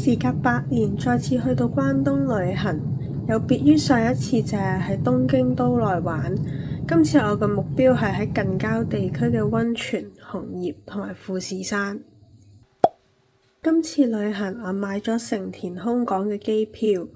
時隔8年再次去到關東旅行，有別於上一次就係喺東京都內玩。今次我嘅目標係喺近郊地區嘅溫泉、紅葉同埋富士山。今次旅行我買咗成田空港嘅機票。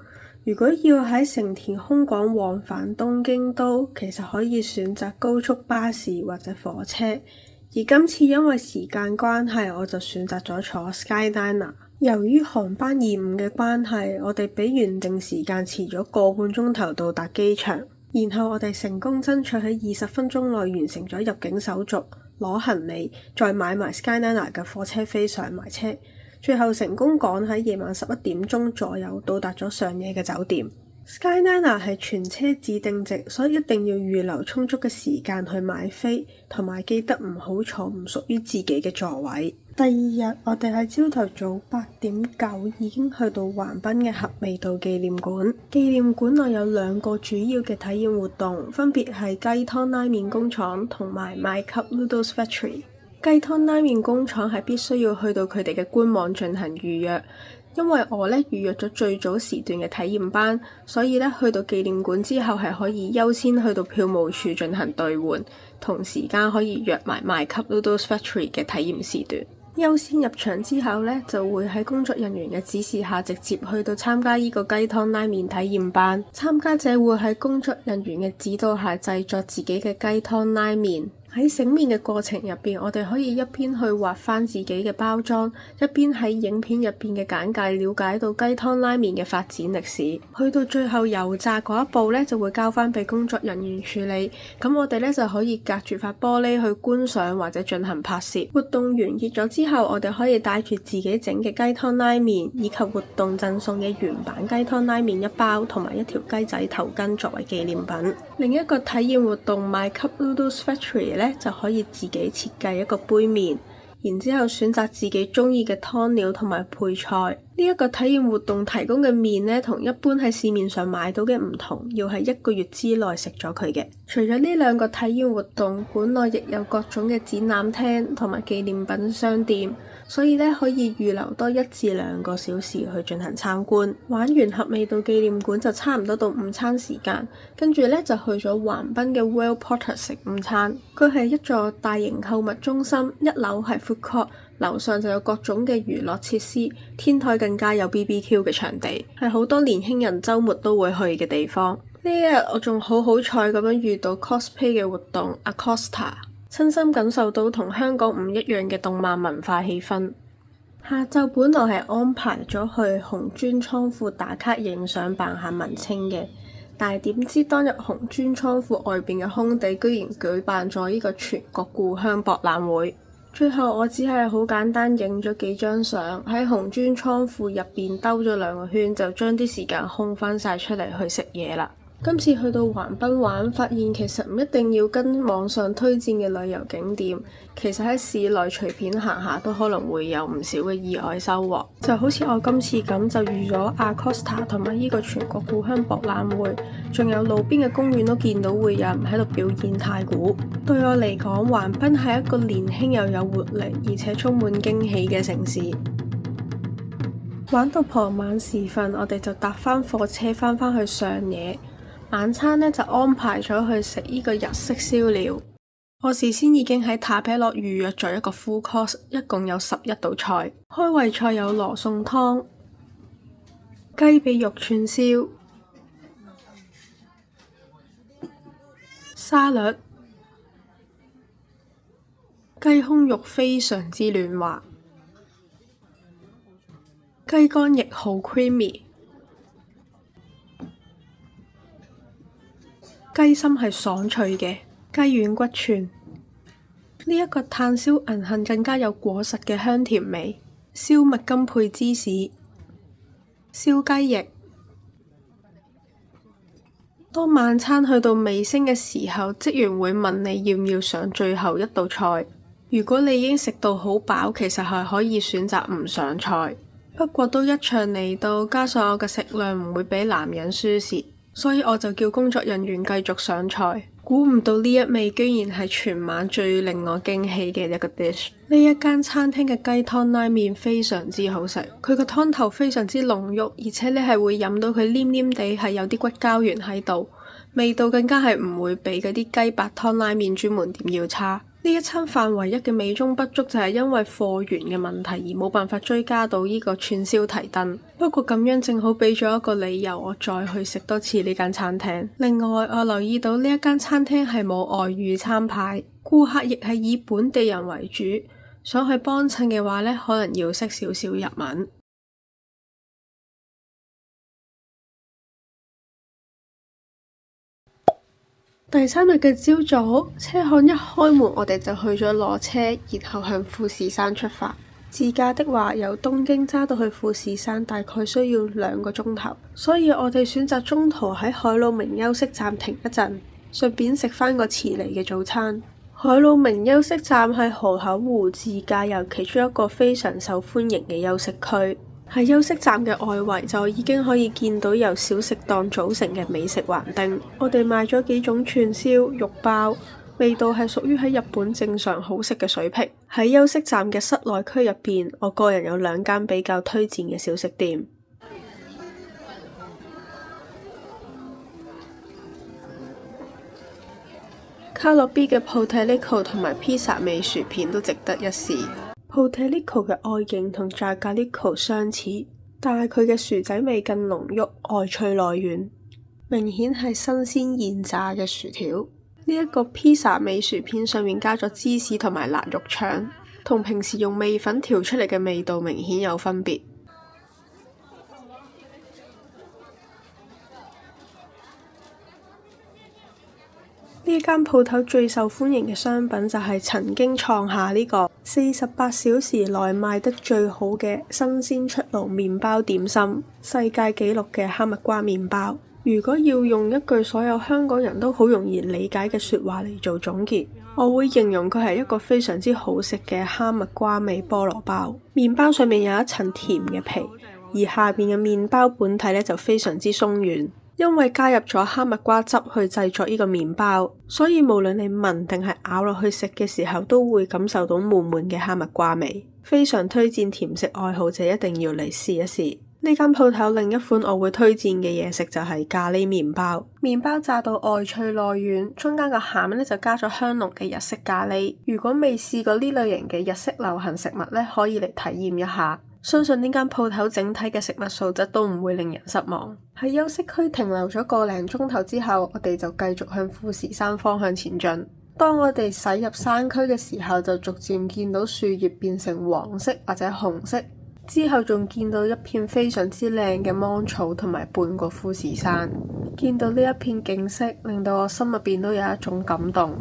如果要喺成田空港往返東京都，其實可以選擇高速巴士或者火車。而今次因為時間關係，我就選擇咗坐 Skyliner。由於航班延誤嘅關係，我哋比原定時間遲咗個半鐘頭到達機場。然後我哋成功爭取喺20分鐘內完成咗入境手續、攞行李，再買埋 Skyliner 嘅火車飛上埋車。最後成功趕喺夜晚11點鐘左右到達咗上野嘅酒店。Skyliner 係全車指定席，所以一定要預留充足嘅時間去買飛，同埋記得唔好坐唔屬於自己嘅座位。第二日我哋喺朝頭早8點9已經去到橫濱嘅合味道紀念館。紀念館內有2個主要嘅體驗活動，分別係雞湯拉麵工廠同埋 My Cup Noodles Factory。雞湯拉麵工廠係必須要去到佢哋嘅官網進行預約，因為我預約咗最早時段嘅體驗班，所以去到紀念館之後係可以優先去到票務處進行兌換，同時間可以約埋 My Cup Noodles Factory 嘅體驗時段。優先入場之後就會喺工作人員嘅指示下直接去到參加呢個雞湯拉麵體驗班。參加者會喺工作人員嘅指導下製作自己嘅雞湯拉麵。喺醒麵嘅過程入邊，我哋可以一邊去畫翻自己嘅包裝，一邊喺影片入邊嘅簡介了解到雞湯拉麵嘅發展歷史。去到最後油炸嗰一步就會交翻俾工作人員處理。咁我哋就可以隔住塊玻璃去觀賞或者進行拍攝。活動完結咗之後，我哋可以帶住自己整嘅雞湯拉麵，以及活動贈送嘅原版雞湯拉麵一包，同埋一條雞仔頭巾作為紀念品。另一個體驗活動 My Cup Noodles Factory 就可以自己設計一個杯麵，然之後選擇自己中意嘅湯料同埋配菜。呢一個體驗活動提供嘅麵同一般喺市面上買到嘅唔同，要喺1個月之內食咗佢嘅。除咗呢2個體驗活動，館內亦有各種嘅展覽廳同埋紀念品商店，所以可以預留多1至2個小時去進行參觀。玩完合味道紀念館就差唔多到午餐時間，跟住就去咗橫濱嘅 Well Porter 食午餐。佢係一座大型購物中心，1樓係 food court，樓上就有各種嘅娛樂設施，天台更加有 BBQ 嘅場地，係好多年輕人週末都會去嘅地方。呢一日我仲好彩咁樣遇到 cosplay 嘅活動 Acosta， 親身感受到同香港唔一樣嘅動漫文化氣氛。下晝本來係安排咗去紅磚倉庫打卡影相扮下文青嘅，但係點知當日紅磚倉庫外邊嘅空地居然舉辦咗呢個全國故鄉博覽會。最後我只係好簡單影咗幾張相，喺紅磚倉庫入邊兜咗2個圈，就將啲時間空翻晒出嚟去食嘢啦。今次去到橫濱玩，發現其實唔一定要跟網上推薦嘅旅遊景點，其實喺市內隨便行下都可能會有唔少嘅意外收穫。就好似我今次咁，就預咗 Acosta 同埋呢個全國故鄉博覽會，仲有路邊嘅公園都見到會有人喺度表演太鼓。對我嚟講，橫濱係一個年輕又有活力，而且充滿驚喜嘅城市。玩到傍晚時分，我哋就搭翻火車翻去上野。晚餐就安排咗去食呢個日式燒料。我事先已經喺塔皮洛預約咗一個 full course， 一共有11道菜。開胃菜有羅宋湯、雞髀肉串燒、沙律、雞胸肉非常之嫩滑，雞肝翼好 creamy。雞心係爽脆嘅，雞軟骨串。呢一個炭燒銀杏更加有果實嘅香甜味。燒麥根配芝士，燒雞翼。當晚餐去到尾聲嘅時候，職員會問你要唔要上最後一道菜。如果你已經食到好飽，其實係可以選擇唔上菜。不過都一場嚟到，加上我嘅食量唔會比男人輸蝕，所以我就叫工作人員繼續上菜。估唔到呢一味居然係全晚最令我驚喜嘅一個 dish。呢一間餐廳嘅雞湯拉麵非常之好食，佢個湯頭非常之濃郁，而且你係會飲到佢黏黏地，係有啲骨膠原喺度，味道更加係唔會比嗰啲雞白湯拉麵專門店要差。呢一餐飯唯一嘅美中不足就係因為貨源嘅問題而冇辦法追加到呢個串燒提燈。不過咁樣正好俾咗一個理由我再去食多次呢間餐廳。另外我留意到呢一間餐廳係冇外語餐牌，顧客亦係以本地人為主，想去幫襯嘅話呢，可能要識少少日文。第3日嘅朝早，車行一開門，我哋就去咗攞車，然後向富士山出發。自駕的話，由東京揸到去富士山大概需要2個鐘頭，所以我哋選擇中途喺海老名休息站停一陣，順便食返個遲嚟嘅早餐。海老名休息站係河口湖自駕遊其中一個非常受歡迎嘅休息區。喺休息站嘅外圍就已經可以見到由小食檔組成嘅美食橫丁。我哋買咗幾種串燒、肉包，味道係屬於喺日本正常好食嘅水平。喺休息站嘅室內區入邊，我個人有2間比較推薦嘅小食店。卡樂 B 嘅 Potalico 同埋披薩味薯片都值得一試。Potalico 嘅外形同 Jaggalico 相似，但係佢嘅薯仔味更濃郁，外脆內軟，明顯係新鮮現炸嘅薯條。呢一個披薩味薯片上面加咗芝士同埋辣肉腸，同平時用味粉調出嚟嘅味道明顯有分別。呢間鋪頭最受歡迎嘅商品就係曾經創下呢個48小時內賣得最好嘅新鮮出爐麵包點心世界紀錄嘅哈密瓜麵包。如果要用一句所有香港人都好容易理解嘅說話嚟做總結，我會形容佢係一個非常之好食嘅哈密瓜味菠蘿包。麵包上面有一層甜嘅皮，而下面嘅麵包本體呢就非常之鬆軟。因為加入咗哈密瓜汁去製作呢個麵包，所以無論你聞定係咬落去食嘅時候，都會感受到滿滿嘅哈密瓜味。非常推薦甜食愛好者一定要嚟試一試。呢間鋪頭另一款我會推薦嘅嘢食就係咖喱麵包。麵包炸到外脆內軟，中間個餡呢就加咗香濃嘅日式咖喱。如果未試過呢類型嘅日式流行食物呢，可以嚟體驗一下。相信呢間鋪頭整體嘅食物素質都唔會令人失望。喺休息區停留咗個零鐘頭之後，我哋就繼續向富士山方向前進。當我哋駛入山區嘅時候，就逐漸見到樹葉變成黃色或者紅色，之後仲見到一片非常之靚嘅芒草同埋半個富士山。見到呢一片景色，令到我心入邊都有一種感動。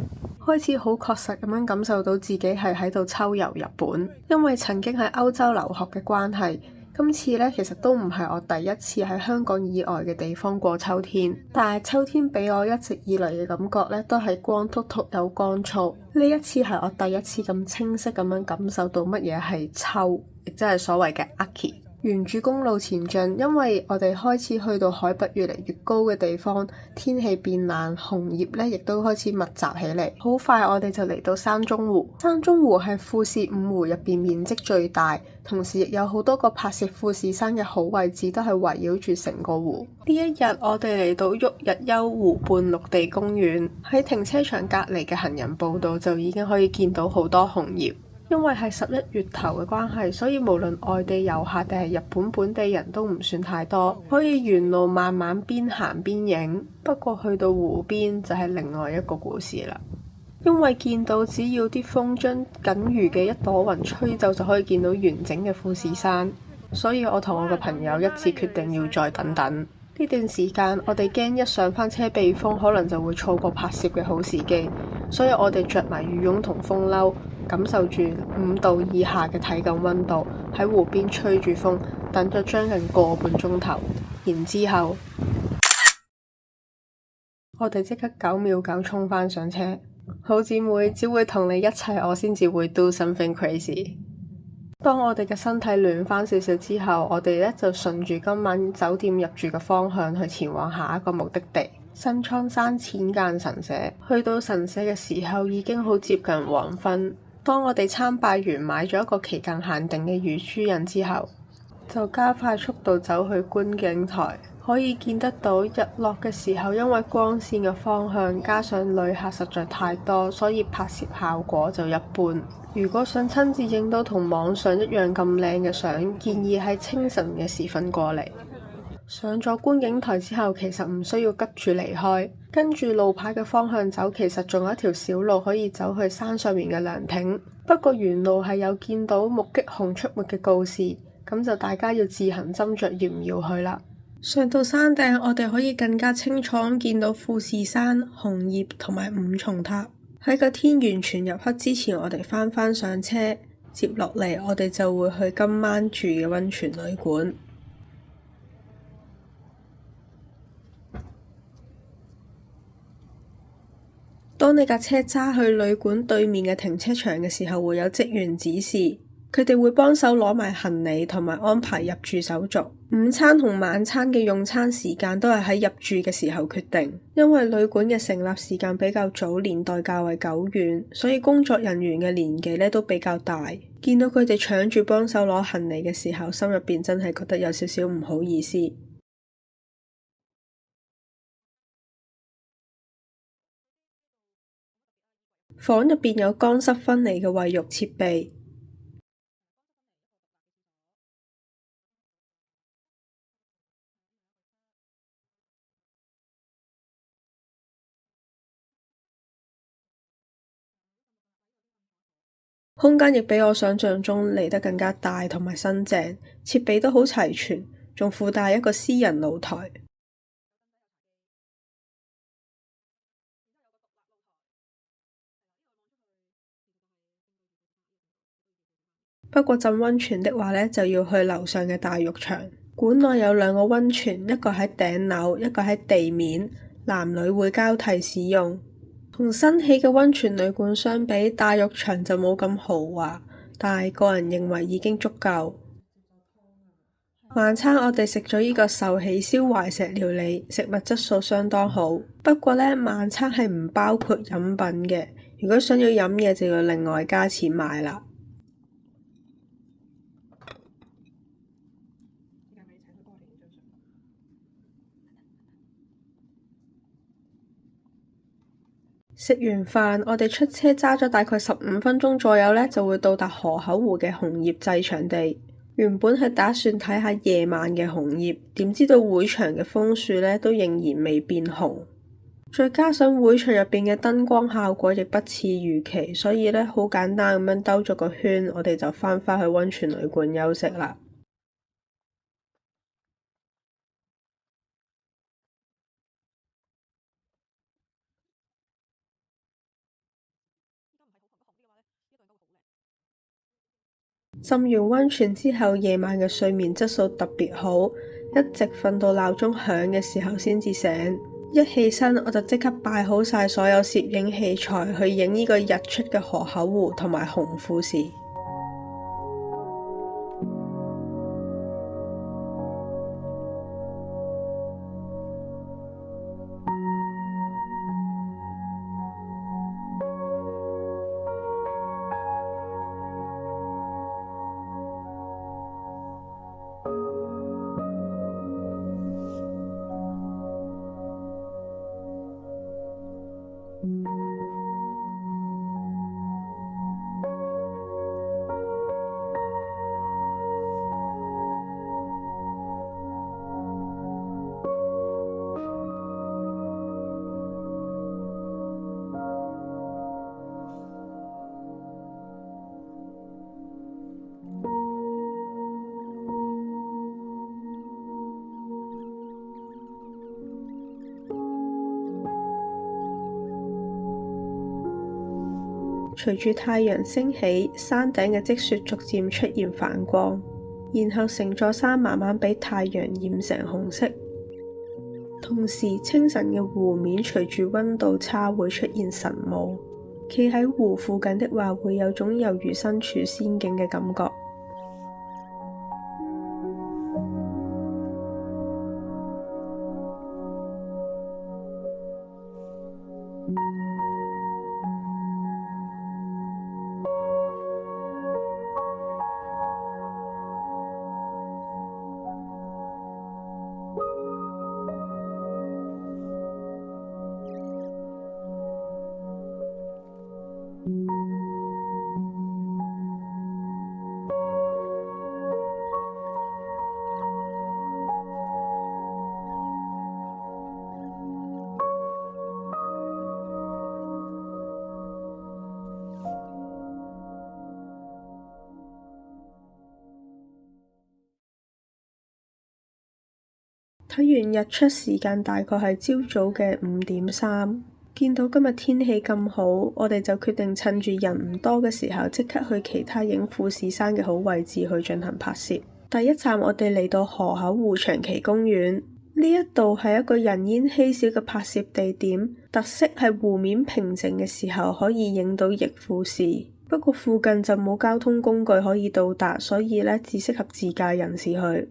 開始好確實咁樣感受到自己係喺度秋遊日本，因為曾經喺歐洲留學嘅關係，今次呢其實都唔係我第一次喺香港以外嘅地方過秋天，但係秋天俾我一直以嚟嘅感覺呢都係光禿禿有乾燥。呢一次係我第一次咁清晰咁樣感受到乜嘢係秋，亦即係所謂嘅 Aki。沿住公路前進，因為我哋開始去到海拔越嚟越高嘅地方，天氣變冷，紅葉呢亦都開始密集起嚟。好快我哋就嚟到山中湖。山中湖係富士五湖入邊面積最大，同時亦有好多個拍攝富士山嘅好位置，都係圍繞住成個湖。呢一日我哋嚟到旭日休湖畔綠地公園，喺停車場隔離嘅行人步道就已經可以見到好多紅葉。因為係11月頭嘅關係，所以無論外地遊客定係日本本地人都唔算太多，可以沿路慢慢邊行邊影。不過去到湖邊就係另外一個故事啦。因為見到只要啲風將僅餘嘅一朵雲吹走，就可以見到完整嘅富士山，所以我同我嘅朋友一致決定要再等等。呢段時間我哋驚一上返車避風，可能就會錯過拍攝嘅好時機，所以我哋着埋羽絨同風褸，感受住5度以下嘅體感溫度，喺湖邊吹住風，等咗將近個半鐘頭，然之後我哋即刻9秒9衝返上車。好姊妹，只會同你一齊，我先至會 do something crazy。當我哋嘅身體暖返少少之後，我哋呢就順住今晚酒店入住嘅方向去前往下一個目的地。新倉山淺間神社。去到神社嘅時候已經好接近黃昏。當我哋參拜完買咗一個期間限定嘅乳豬印之後，就加快速度走去觀景台。可以見得到日落嘅時候，因為光線嘅方向加上旅客實在太多，所以拍攝效果就一般。如果想親自影到同網上一樣咁靚嘅相，建議喺清晨嘅時分過嚟。上咗觀景台之後，其實唔需要急住離開，跟住路牌嘅方向走，其實仲有一條小路可以走去山上面嘅涼亭。不過沿路係有見到目擊熊出沒嘅告示，咁就大家要自行斟酌要唔要去啦。上到山頂，我哋可以更加清楚咁見到富士山、紅葉同埋五重塔。喺個天完全入黑之前，我哋返上車，接落嚟我哋就會去今晚住嘅溫泉旅館。當你架車揸去旅館對面嘅停車場嘅時候，會有職員指示，佢哋會幫手攞埋行李同埋安排入住手續。午餐同晚餐嘅用餐時間都係喺入住嘅時候決定，因為旅館嘅成立時間比較早，年代較為久遠，所以工作人員嘅年紀呢都比較大。見到佢哋搶住幫手攞行李嘅時候，心入邊真係覺得有少少唔好意思。房入邊有乾濕分離嘅衛浴設備。空間亦比我想象中嚟得更加大同埋新淨，設備都好齊全，仲附帶一個私人露台。不過浸溫泉的話呢，就要去樓上嘅大浴場。館內有兩個溫泉，一個喺頂樓，一個喺地面，男女會交替使用。同新起嘅溫泉旅館相比，大浴場就冇咁豪華，但係個人認為已經足夠。晚餐我哋食咗呢個壽喜燒懷石料理，食物質素相當好。不過呢，晚餐係唔包括飲品嘅，如果想要飲嘢就要另外加錢買啦。食完飯，我哋出車揸咗大概15分鐘左右呢，就會到達河口湖嘅紅葉祭場地。原本係打算睇下夜晚嘅紅葉，點知道會場嘅楓樹呢都仍然未變紅。再加上會場入邊嘅燈光效果亦不似預期，所以呢，好簡單咁樣兜咗個圈，我哋就返去溫泉旅館休息啦。浸完溫泉之後，夜晚嘅睡眠質素特別好，一直瞓到鬧鐘響嘅時候先至醒。一起身我就即刻擺好晒所有攝影器材去影呢個日出嘅河口湖同埋紅富士。隨住太陽升起，山頂嘅積雪逐漸出現反光，然後成座山慢慢被太陽染成紅色。同時，清晨嘅湖面隨住溫度差會出現晨霧，企喺湖附近的話，會有種猶如身處仙境嘅感覺。睇完日出時間大概係朝早嘅5:03，見到今日天氣咁好，我哋就決定趁住人唔多嘅時候，即刻去其他影富士山嘅好位置去進行拍攝。第一站我哋嚟到河口湖長期公園，呢一度係一個人煙稀少嘅拍攝地點，特色係湖面平靜嘅時候可以影到逆富士。不過附近就冇交通工具可以到達，所以呢只適合自駕人士去。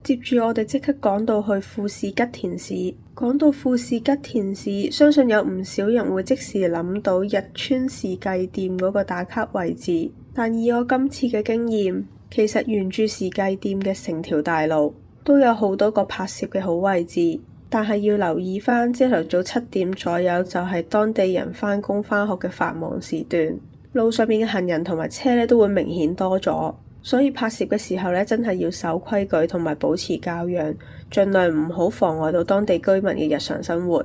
接住我哋即刻趕到去富士吉田市。講到富士吉田市，相信有唔少人會即時諗到日川時計店嗰個打卡位置。但以我今次嘅經驗，其實沿住時計店嘅成條大路都有好多個拍攝嘅好位置。但係要留意返，朝頭早7點左右就係當地人返工返學嘅繁忙時段，路上面嘅行人同埋車咧都會明顯多咗。所以拍攝嘅時候咧，真係要守規矩同埋保持教養，盡量唔好妨礙到當地居民嘅日常生活。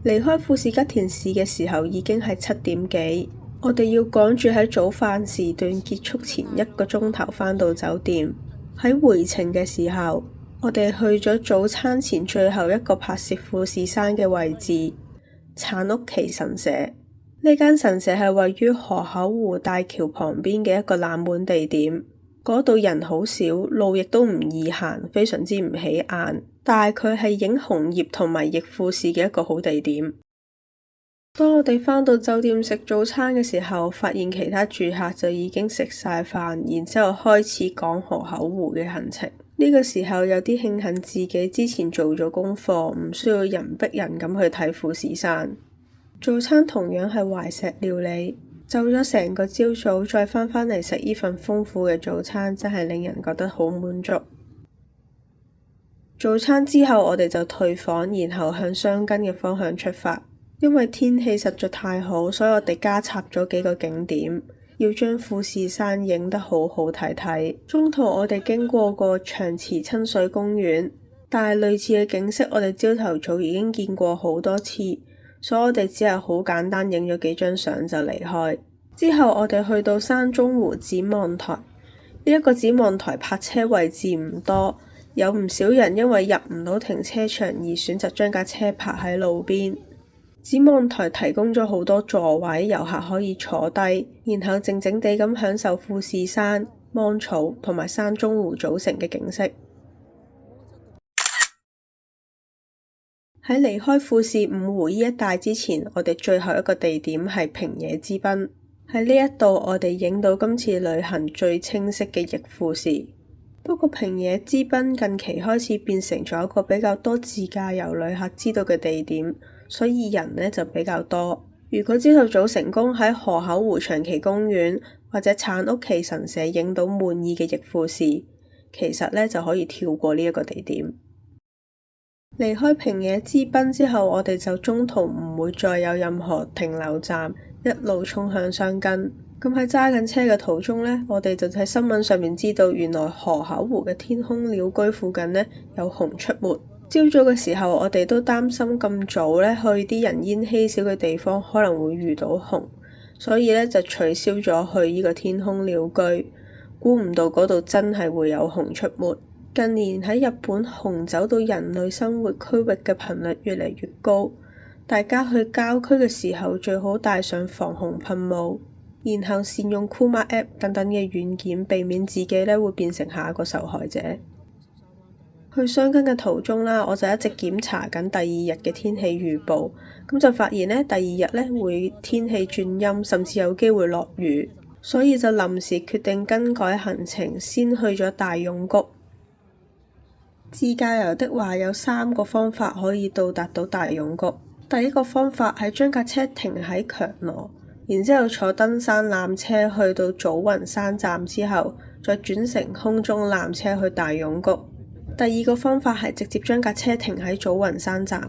離開富士吉田市嘅時候已經係7點幾，我哋要趕住喺早飯時段結束前1個鐘頭返到酒店。喺回程嘅時候，我哋去咗早餐前最後一個拍攝富士山嘅位置——產屋崎神社。呢間神社係位於河口湖大橋旁邊嘅一個冷門地點，嗰度人好少，路亦都唔易行，非常之唔起眼。但係佢係影紅葉同埋逆富士嘅一個好地點。當我哋返到酒店食早餐嘅時候，發現其他住客就已經食晒飯，然之後開始趕河口湖嘅行程。呢個時候有啲慶幸自己之前做咗功課，唔需要人逼人咁去睇富士山。早餐同樣係懷石料理，走咗成個朝早，再返嚟食呢份豐富嘅早餐，真係令人覺得好滿足。早餐之後我哋就退房，然後向箱根嘅方向出發。因為天氣實在太好，所以我哋加插咗幾個景點，要將富士山影得好好睇睇。中途我哋經過過長池親水公園，但係類似嘅景色我哋朝頭早已經見過好多次，所以我哋只係好簡單影咗幾張相就離開。之後我哋去到山中湖展望台，呢一個展望台泊車位置唔多，有唔少人因為入唔到停車場而選擇將架車泊喺路邊。展望台提供咗好多座位，遊客可以坐低，然後靜靜地咁享受富士山、芒草同埋山中湖組成嘅景色。喺離開富士五湖呢一帶之前，我哋最後一個地點係平野之濱。喺呢一度，我哋影到今次旅行最清晰嘅逆富士。不過平野之濱近期開始變成咗一個比較多自駕遊旅客知道嘅地點，所以人呢就比較多。如果朝頭早成功喺河口湖長期公園或者產屋崎神社影到滿意嘅逆富士，其實呢就可以跳過呢一個地點。離開平野之濱之後，我哋就中途唔會再有任何停留站，一路衝向箱根。咁喺揸緊車嘅途中呢，我哋就喺新聞上面知道，原來河口湖嘅天空鳥居附近呢有熊出沒。朝早嘅時候，我哋都擔心咁早呢去啲人煙稀少嘅地方可能會遇到熊，所以呢就取消咗去呢個天空鳥居。估唔到嗰度真係會有熊出沒。近年喺日本，熊走到人類生活區域嘅頻率越嚟越高，大家去郊區嘅時候最好帶上防熊噴霧，然後善用 Kuma App 等等嘅軟件，避免自己會變成下一個受害者。去箱根嘅途中啦，我就一直檢查緊第二日嘅天氣預報，咁就發現第二日會天氣轉陰，甚至有機會落雨，所以就臨時決定更改行程，先去咗大涌谷。自駕遊的話，有3個方法可以到達到大涌谷。第一個方法係將架車停喺強羅，然之後坐登山纜車去到早雲山站之後，再轉乘空中纜車去大涌谷。第二個方法係直接將架車停喺早雲山站，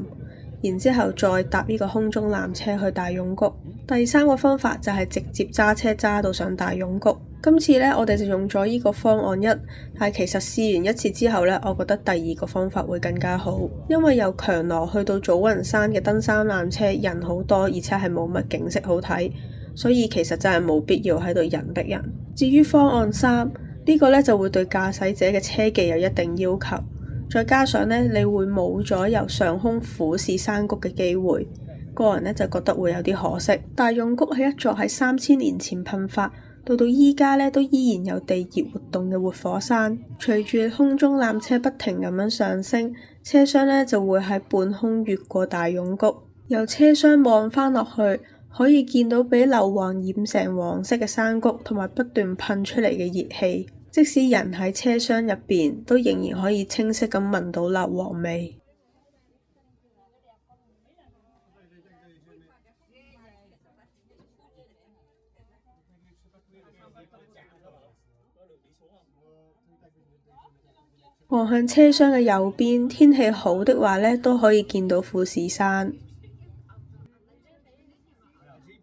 然之後再搭呢個空中纜車去大涌谷。第三個方法就係直接揸車揸到上大涌谷。今次我哋就用咗呢個方案1，但係其實試完一次之後我覺得第二個方法會更加好，因為由強羅去到早雲山嘅登山纜車人好多，而且係冇乜景色好睇，所以其實真係冇必要喺度人逼人。至於方案3，呢個呢就會對駕駛者嘅車技有一定要求，再加上呢，你會冇咗由上空俯視山谷嘅機會，個人呢就覺得會有啲可惜。大勇谷係一座喺3000年前噴發，到依家呢都依然有地熱活動嘅活火山。隨住空中纜車不停咁樣上升，車廂呢就會喺半空越過大勇谷，由車廂望返落去，可以見到俾硫磺染成黃色嘅山谷，同埋不斷噴出嚟嘅熱氣。即使人喺車廂入邊，都仍然可以清晰咁聞到硫磺味。望向車廂嘅右邊，天氣好的話呢，都可以見到富士山。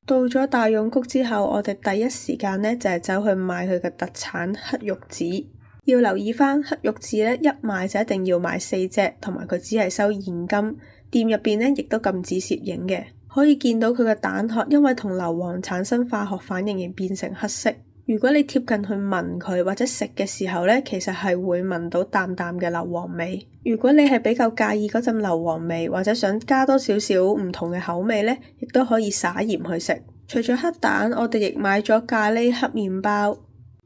到咗大勇谷之後，我哋第一時間呢就係走去買佢嘅特產黑玉子。要留意返黑玉子呢，一買就一定要買4隻，同埋佢只係收現金。店入邊呢亦都禁止攝影嘅。可以見到佢嘅蛋殼因為同硫磺產生化學反應而變成黑色。如果你貼近去聞佢或者食嘅時候呢，其實係會聞到淡淡嘅硫磺味。如果你係比較介意嗰陣硫磺味，或者想加多少少唔同嘅口味呢，亦都可以撒鹽去食。除咗黑蛋，我哋亦買咗咖喱黑麵包、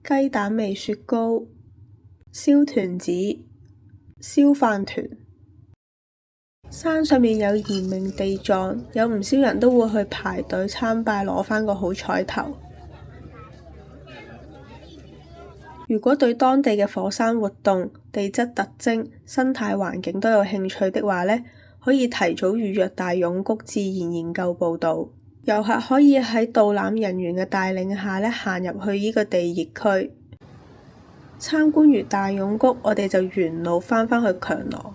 雞蛋味雪糕、燒團子、燒飯團。山上面有賢明地藏，有唔少人都會去排隊參拜攞返個好彩頭。如果對當地嘅火山活動、地質特徵、生態環境都有興趣的話呢，可以提早預約大勇谷自然研究報道。遊客可以喺導覽人員嘅帶領下呢，行入去呢個地熱區。參觀完大勇谷，我哋就沿路返返去強羅，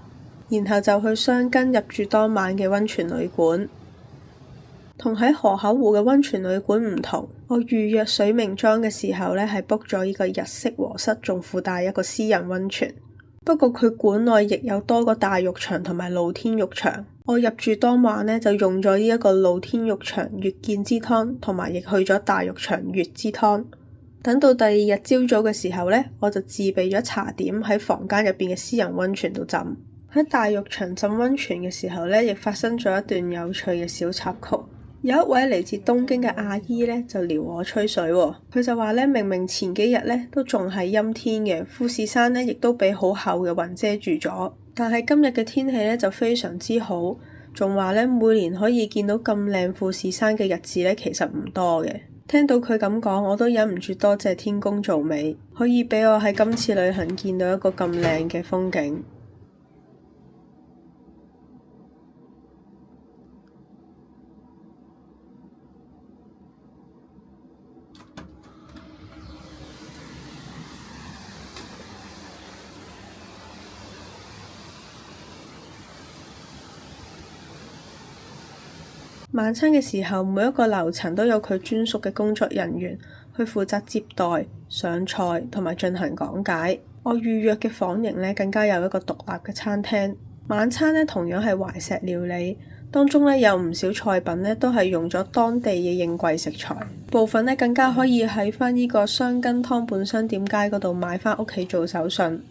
然後就去箱根入住當晚嘅溫泉旅館。同喺河口湖嘅溫泉旅館唔同，我預約水明莊嘅時候呢，係 book 咗呢個日式和室，仲附帶一個私人溫泉。不過佢館內亦有多個大浴場同埋露天浴場。我入住當晚呢，就用咗呢一個露天浴場月見之湯，同埋亦去咗大浴場月之湯。等到第二日朝早嘅時候呢，我就自備咗茶點喺房間入邊嘅私人溫泉度浸。喺大浴場浸溫泉嘅時候呢，亦發生咗一段有趣嘅小插曲。有一位嚟自東京嘅阿姨呢，就撩我吹水喎。佢就話呢，明明前幾日呢都仲係陰天嘅，富士山呢亦都俾好厚嘅雲遮住咗，但係今日嘅天氣呢就非常之好，仲話呢，每年可以見到咁靚富士山嘅日子呢其實唔多嘅。聽到佢咁講，我都忍唔住多謝天公造美，可以俾我喺今次旅行見到一個咁靚嘅風景。晚餐嘅時候，每一個樓層都有佢專屬嘅工作人員去負責接待、上菜同埋進行講解。我預約嘅房型呢，更加有一個獨立嘅餐廳。晚餐呢，同樣係懷石料理，當中呢，有唔少菜品呢，都係用咗當地嘅應季食材，部分呢，更加可以喺返呢個箱根湯本商店街嗰度買返屋企做手信。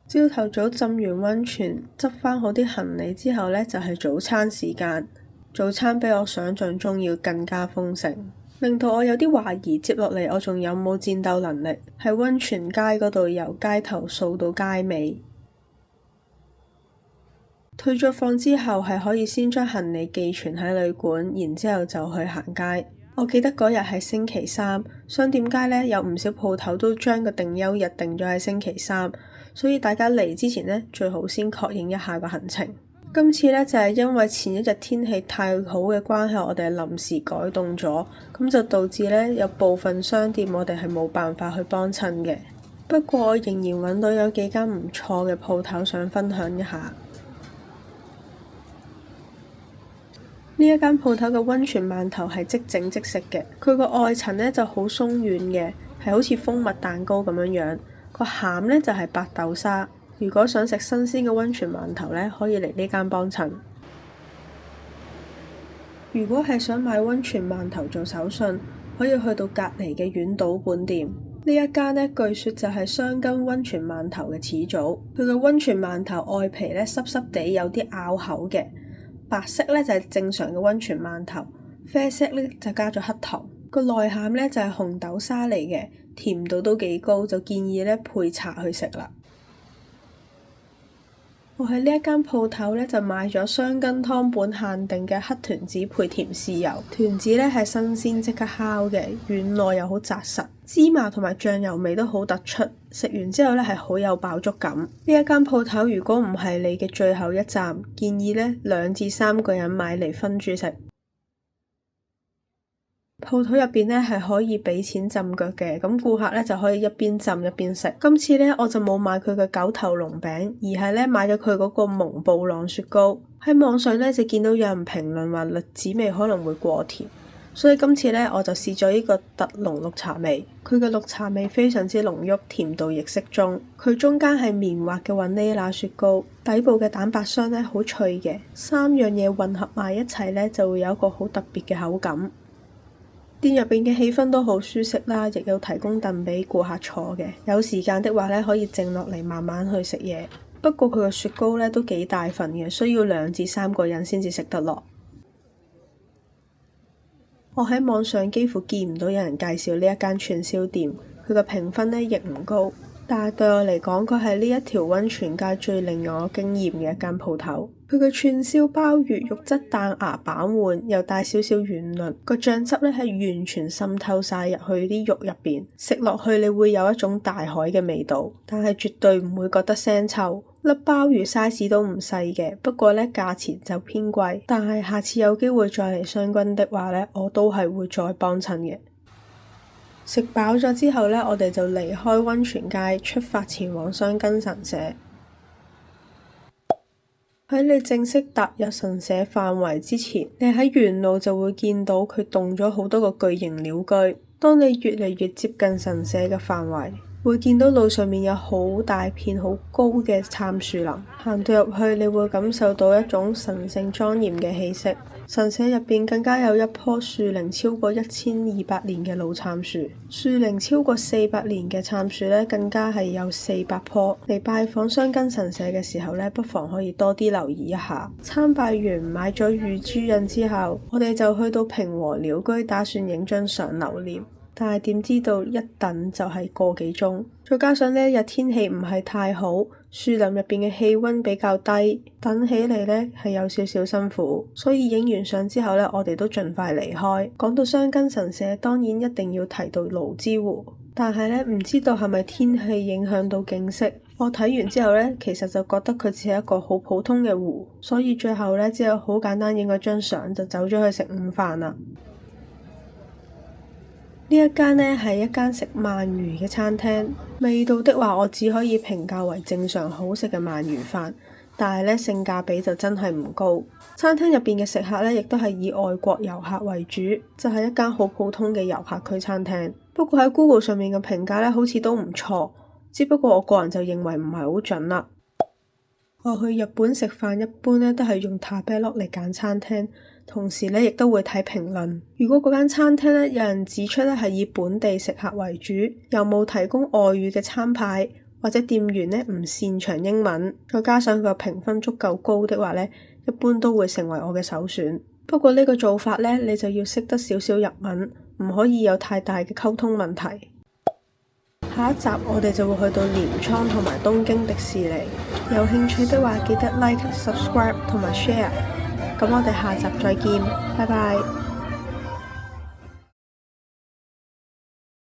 朝頭早浸完溫泉，執返好啲行李之後呢，就係早餐時間。早餐比我想象中要更加豐盛，令到我有啲懷疑接落嚟我仲有冇戰鬥能力喺溫泉街嗰度由街頭掃到街尾。退咗房之後係可以先將行李寄存喺旅館，然之後就去行街。我記得嗰日係星期三，商店街呢有唔少鋪頭都將個定休日定咗喺星期三，所以大家嚟之前呢，最好先確認一下個行程。今次呢，就係因為前一日天氣太好嘅關係，我哋係臨時改動咗，咁就導致呢有部分商店我哋係冇辦法去幫襯嘅。不過我仍然揾到有幾間唔錯嘅鋪頭想分享一下。呢一間鋪頭嘅溫泉饅頭係即整即食嘅，佢個外層呢就好鬆軟嘅，係好似蜂蜜蛋糕咁樣樣。個餡呢就係白豆沙。如果想食新鮮嘅溫泉饅頭呢，可以嚟呢間幫襯。如果係想買溫泉饅頭做手信，可以去到隔離嘅遠島本店。呢一間呢，據說就係箱根溫泉饅頭嘅始祖。佢嘅溫泉饅頭外皮呢濕濕地，有啲拗口嘅。白色呢就係正常嘅溫泉饅頭，啡色呢就加咗黑糖。個內餡呢就係紅豆沙嚟嘅，甜度都幾高，就建議呢配茶去食啦。我喺呢一間鋪頭呢，就買咗箱根湯本限定嘅黑團子配甜豉油，團子呢係新鮮即刻烤嘅，軟糯又好紮實，芝麻同埋醬油味都好突出，食完之後呢係好有飽足感。呢一間鋪頭如果唔係你嘅最後一站，建議呢2至3個人買嚟分住食。鋪頭入邊呢係可以俾錢浸腳嘅，咁顧客呢就可以一邊浸一邊食。今次呢，我就冇買佢嘅九頭龍餅，而係呢買咗佢嗰個蒙布朗雪糕。喺網上呢，就見到有人評論話栗子味可能會過甜，所以今次呢，我就試咗呢個特濃綠茶味。佢嘅綠茶味非常之濃郁，甜度亦適中。佢中間係綿滑嘅雲呢拿雪糕，底部嘅蛋白霜呢好脆嘅，3樣嘢混合埋一齊呢，就會有一個好特別嘅口感。店入邊嘅氣氛都好舒適啦，亦有提供凳俾顧客坐嘅。有時間的話呢，可以靜落嚟慢慢去食嘢。不過佢個雪糕呢都幾大份嘅，需要2至3個人先至食得落。我喺網上幾乎見唔到有人介紹呢一間串燒店，佢嘅評分呢亦唔高。但係對我嚟講，佢係呢一條溫泉街最令我驚豔嘅一間鋪頭。佢嘅串燒鮑魚肉質彈牙飽滿，又帶少少軟嫩，個醬汁呢係完全滲透晒入去啲肉入邊，食落去你會有一種大海嘅味道，但係絕對唔會覺得腥臭。粒鮑魚 size 都唔細嘅，不過呢價錢就偏貴。但係下次有機會再嚟箱根的話呢，我都係會再幫襯嘅。食飽咗之後呢，我哋就離開溫泉街，出發前往箱根神社。喺你正式踏入神社範圍之前，你喺沿路就會見到佢棟咗好多個巨型鳥居。當你越嚟越接近神社嘅範圍，會見到路上面有好大片好高嘅杉樹林。行到入去，你會感受到一種神聖莊嚴嘅氣息。神社入邊更加有一棵樹齡超過1200年嘅老杉樹，樹齡超過400年嘅杉樹呢，更加係有400棵。嚟拜訪箱根神社嘅時候呢，不妨可以多啲留意一下。參拜完買咗御朱印之後，我哋就去到平和鳥居，打算影張相留念。但係點知道一等就係個幾鐘，再加上呢一日天氣唔係太好，樹林入邊嘅氣溫比較低，等起嚟呢係有少少辛苦，所以影完相之後呢，我哋都盡快離開。講到箱根神社，當然一定要提到蘆之湖，但係呢，唔知道係咪天氣影響到景色，我睇完之後呢，其實就覺得佢只係一個好普通嘅湖，所以最後呢，只有好簡單影咗張相就走咗去食午飯啦。呢一間呢係一間食鰻魚嘅餐廳，味道的話我只可以評價為正常好食嘅鰻魚飯，但係呢性價比就真係唔高。餐廳入邊嘅食客呢亦都係以外國遊客為主，就係一間好普通嘅遊客區餐廳。不過喺 Google 上面嘅評價呢好似都唔錯，只不過我個人就認為唔係好準啦。我去日本食飯一般呢都係用塔貝洛嚟揀餐廳，同時呢亦都會睇評論。如果嗰間餐廳呢有人指出呢係以本地食客為主，又冇提供外語嘅餐牌，或者店員呢唔擅長英文，再加上佢個評分足夠高的話呢，一般都會成為我嘅首選。不過呢個做法呢，你就要識得少少日文，唔可以有太大嘅溝通問題。下一集我哋就會去到鎌倉同埋東京迪士尼，有興趣的話記得 like、subscribe 同埋 share。咁我哋下集再見，拜拜。